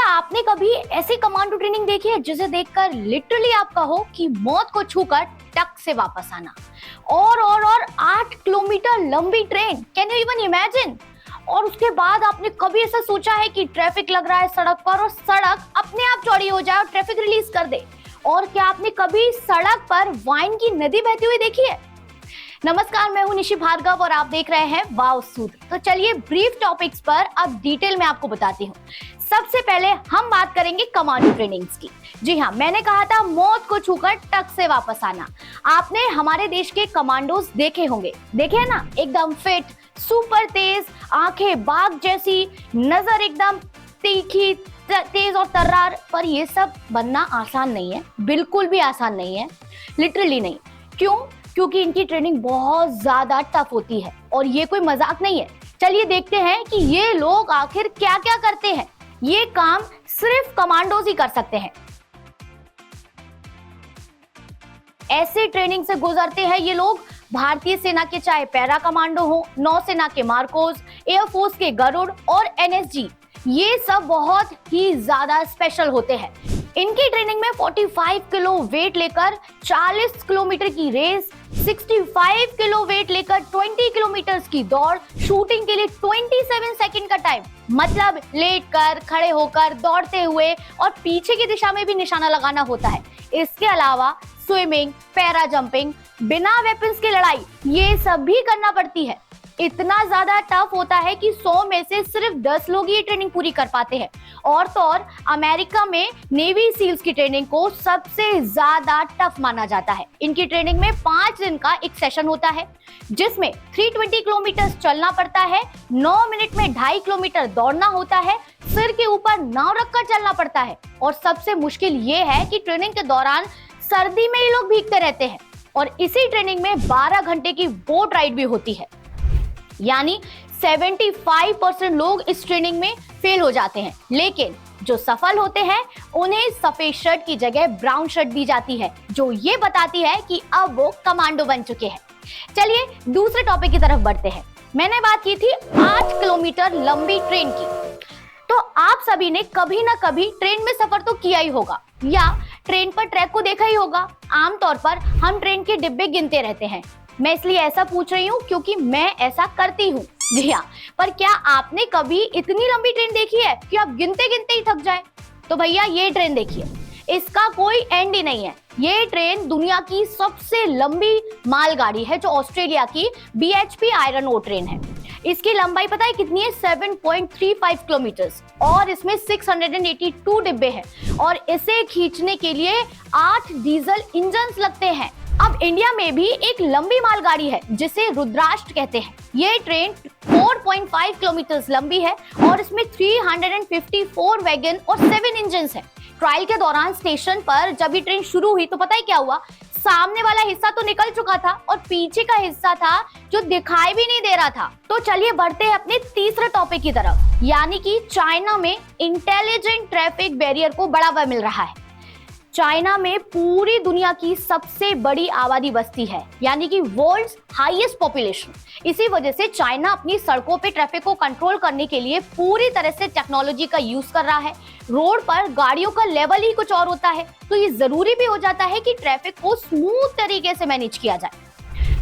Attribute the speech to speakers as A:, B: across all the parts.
A: क्या आपने कभी ऐसी कमांडो ट्रेनिंग देखी है जिसे देखकर लिटरली आप कहो कि मौत को छूकर टक से वापस आना? और 8 किलोमीटर लंबी train, can you even imagine? और उसके बाद आपने कभी ऐसा सोचा है कि ट्रैफिक लग रहा है सड़क पर और सड़क अपने आप चौड़ी हो जाए और ट्रैफिक रिलीज कर दे? और क्या आपने कभी सड़क पर वाइन की नदी बहती हुई देखी है? नमस्कार, मैं हूं निशि भार्गव और आप देख रहे हैं वाव सूत्र। तो चलिए ब्रीफ टॉपिक्स पर अब डिटेल में आपको बताती हूँ। सबसे पहले हम बात करेंगे कमांडो ट्रेनिंग्स की। जी हाँ, मैंने कहा था मौत को छूकर टक से वापस आना। आपने हमारे देश के कमांडोज देखे होंगे, देखे है ना? एकदम फिट, सुपर तेज, आंखें बाघ जैसी, नजर एकदम तीखी, तेज और तर्रार। पर ये सब बनना आसान नहीं है, बिल्कुल भी आसान नहीं है, लिटरली नहीं। क्यों? क्योंकि इनकी ट्रेनिंग बहुत ज्यादा टफ होती है और ये कोई मजाक नहीं है। चलिए देखते हैं कि ये लोग आखिर क्या क्या करते हैं। ये काम सिर्फ कमांडोज ही कर सकते हैं। ऐसे ट्रेनिंग से गुजरते हैं ये लोग भारतीय सेना के, चाहे पैरा कमांडो हो, नौसेना के मार्कोस, एयरफोर्स के गरुड़ और एनएसजी। ये सब बहुत ही ज्यादा स्पेशल होते हैं। इनकी ट्रेनिंग में 45 किलो वेट लेकर 40 किलोमीटर की रेस, 65 किलो वेट लेकर 20 किलोमीटर की दौड़, शूटिंग के लिए 27 सेकंड का टाइम, मतलब लेट कर, खड़े होकर, दौड़ते हुए और पीछे की दिशा में भी निशाना लगाना होता है। इसके अलावा स्विमिंग, पैरा जंपिंग, बिना वेपन्स की लड़ाई, ये सब भी करना पड़ती है। इतना ज्यादा टफ होता है कि 100 में से सिर्फ 10 लोग ये ट्रेनिंग पूरी कर पाते हैं। और तो और अमेरिका में नेवी सील्स की ट्रेनिंग को सबसे ज्यादा टफ माना जाता है। इनकी ट्रेनिंग में 5 दिन का एक सेशन होता है जिसमें 320 किलोमीटर चलना पड़ता है, 9 मिनट में 2.5 किलोमीटर दौड़ना होता है, सिर के ऊपर नाव रखकर चलना पड़ता है। और सबसे मुश्किल ये है कि ट्रेनिंग के दौरान सर्दी में ये लोग भीगते रहते हैं। और इसी ट्रेनिंग में 12 घंटे की बोट राइड भी होती है। यानी 75% लोग इस ट्रेनिंग में फेल हो जाते हैं, लेकिन जो सफल होते हैं उन्हें सफेद शर्ट की जगह ब्राउन शर्ट दी जाती है, जो ये बताती है कि अब वो कमांडो बन चुके हैं। चलिए दूसरे टॉपिक की तरफ बढ़ते हैं। मैंने बात की थी 8 किलोमीटर लंबी ट्रेन की। तो आप सभी ने कभी ना कभी ट्रेन में सफर तो किया ही होगा या ट्रेन पर ट्रैक को देखा ही होगा। आमतौर पर हम ट्रेन के डिब्बे गिनते रहते हैं। मैं इसलिए ऐसा पूछ रही हूँ क्योंकि मैं ऐसा करती हूँ। जी हाँ, पर क्या आपने कभी इतनी लंबी ट्रेन देखी है कि आप गिनते गिनते ही थक जाए? तो भैया ये ट्रेन देखिए, इसका कोई एंड ही नहीं है। ये ट्रेन दुनिया की सबसे लंबी मालगाड़ी है, जो ऑस्ट्रेलिया की BHP आयरन ओर ट्रेन है। इसकी लंबाई पता है कितनी है? 7.35 किलोमीटर और इसमें 682 डिब्बे हैं और इसे खींचने के लिए 8 डीजल इंजन लगते हैं। अब इंडिया में भी एक लंबी मालगाड़ी है जिसे रुद्राष्ट्र कहते हैं। ये ट्रेन 4.5 किलोमीटर लंबी है और इसमें 354 वैगन और 7 इंजन है। ट्रायल के दौरान स्टेशन पर जब ये ट्रेन शुरू हुई तो पता है क्या हुआ? सामने वाला हिस्सा तो निकल चुका था और पीछे का हिस्सा था जो दिखाई भी नहीं दे रहा था। तो चलिए बढ़ते हैं अपने तीसरे टॉपिक की तरफ, यानी कि चाइना में इंटेलिजेंट ट्रैफिक बैरियर को बढ़ावा मिल रहा है। चाइना में पूरी दुनिया की सबसे बड़ी आबादी बस्ती है, यानी कि वर्ल्ड्स हाईएस्ट पॉपुलेशन। इसी वजह से चाइना अपनी सड़कों पे ट्रैफिक को कंट्रोल करने के लिए पूरी तरह से टेक्नोलॉजी का यूज कर रहा है। रोड पर गाड़ियों का लेवल ही कुछ और होता है, तो ये जरूरी भी हो जाता है कि ट्रैफिक को स्मूथ तरीके से मैनेज किया जाए।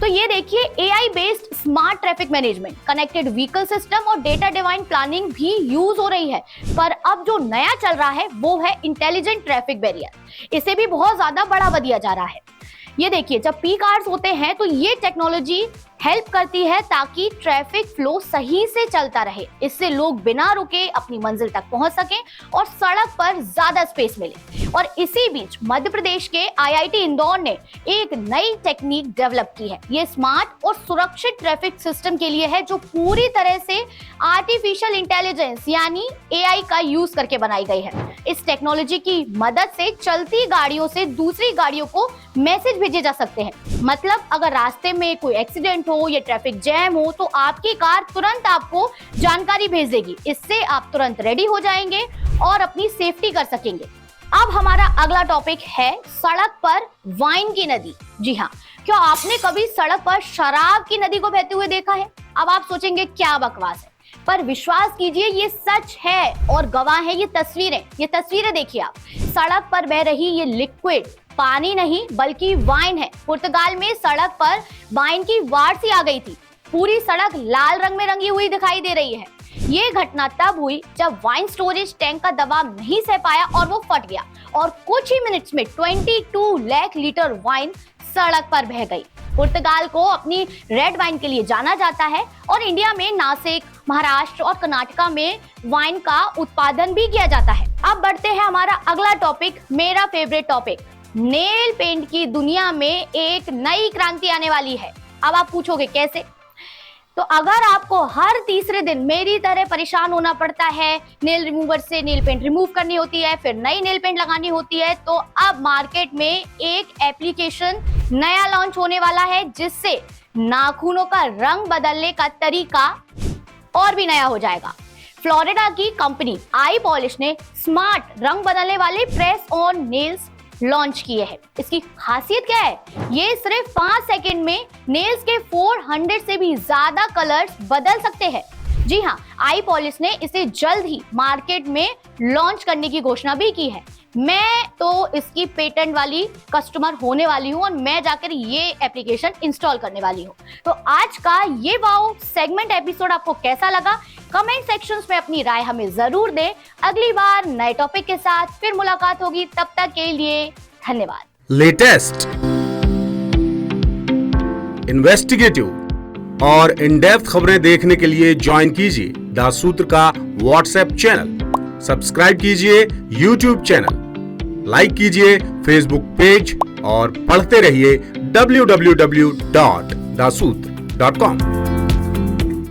A: तो ये देखिए, AI based smart traffic management, connected vehicle system और डेटा डिवाइन प्लानिंग भी यूज हो रही है। पर अब जो नया चल रहा है वो है इंटेलिजेंट ट्रैफिक बैरियर। इसे भी बहुत ज्यादा बढ़ावा दिया जा रहा है। ये देखिए, जब पीक आवर्स होते हैं तो ये टेक्नोलॉजी हेल्प करती है ताकि ट्रैफिक फ्लो सही से चलता रहे। इससे लोग बिना रुके अपनी मंजिल तक पहुंच सकें और सड़क पर ज्यादा स्पेस मिले। और इसी बीच मध्य प्रदेश के IIT इंदौर ने एक नई टेक्निक डेवलप की है। ये स्मार्ट और सुरक्षित ट्रैफिक सिस्टम के लिए है, जो पूरी तरह से आर्टिफिशियल इंटेलिजेंस यानी AI का यूज करके बनाई गई है। इस टेक्नोलॉजी की मदद से चलती गाड़ियों से दूसरी गाड़ियों को मैसेज भेजे जा सकते हैं। मतलब अगर रास्ते में कोई एक्सीडेंट हो या ट्रैफिक जैम हो तो आपकी कार तुरंत आपको जानकारी भेज देगी। इससे आप तुरंत रेडी हो जाएंगे और अपनी सेफ्टी कर सकेंगे। अब हमारा अगला टॉपिक है सड़क पर वाइन की नदी। जी हाँ, क्या आपने कभी सड़क पर शराब की नदी को बहते हुए देखा है? अब आप सोचेंगे क्या बकवास है, पर विश्वास कीजिए ये सच है और गवाह है ये तस्वीरें देखिए आप। सड़क पर बह रही ये लिक्विड पानी नहीं बल्कि वाइन है। पुर्तगाल में सड़क पर वाइन की वार सी आ गई थी। पूरी सड़क लाल रंग में रंगी हुई दिखाई दे रही है। ये घटना तब हुई जब वाइन स्टोरेज टैंक का दबाव नहीं सह पाया और वो फट गया और कुछ ही मिनट्स में 22 लाख लीटर वाइन सड़क पर बह गई। पुर्तगाल को अपनी रेड वाइन के लिए जाना जाता है और इंडिया में नासिक, महाराष्ट्र और कर्नाटका में वाइन का उत्पादन भी किया जाता है। अब बढ़ते हैं हमारा अगला टॉपिक, मेरा फेवरेट टॉपिक। नेल पेंट की दुनिया में एक नई क्रांति आने वाली है। अब आप पूछोगे कैसे? तो अगर आपको हर तीसरे दिन मेरी तरह परेशान होना पड़ता है, नेल रिमूवर से नेल पेंट रिमूव करनी होती है, फिर नई नेल पेंट लगानी होती है, तो अब मार्केट में एक एप्लीकेशन नया लॉन्च होने वाला है जिससे नाखूनों का रंग बदलने का तरीका और भी नया हो जाएगा। फ्लोरिडा की कंपनी आई पॉलिश ने स्मार्ट रंग बदलने वाले प्रेस ऑन नेल्स लॉन्च किए हैं। इसकी खासियत क्या है? ये सिर्फ 5 सेकंड में नेल्स के 400 से भी ज्यादा कलर्स बदल सकते हैं। जी हाँ, आई पॉलिश ने इसे जल्द ही मार्केट में लॉन्च करने की घोषणा भी की है। मैं तो इसकी पेटेंट वाली कस्टमर होने वाली हूँ और मैं जाकर ये एप्लीकेशन इंस्टॉल करने वाली हूँ। तो आज का ये वाओ सेगमेंट एपिसोड आपको कैसा लगा? कमेंट सेक्शंस में अपनी राय हमें जरूर दें। अगली बार नए टॉपिक के साथ फिर मुलाकात होगी, तब तक के लिए धन्यवाद।
B: लेटेस्ट, इन्वेस्टिगेटिव और इन डेप्थ खबरें देखने के लिए ज्वाइन कीजिए द सूत्र का व्हाट्सएप चैनल, सब्सक्राइब कीजिए यूट्यूब चैनल, लाइक कीजिए फेसबुक पेज और पढ़ते रहिए www.daसूत्र.com।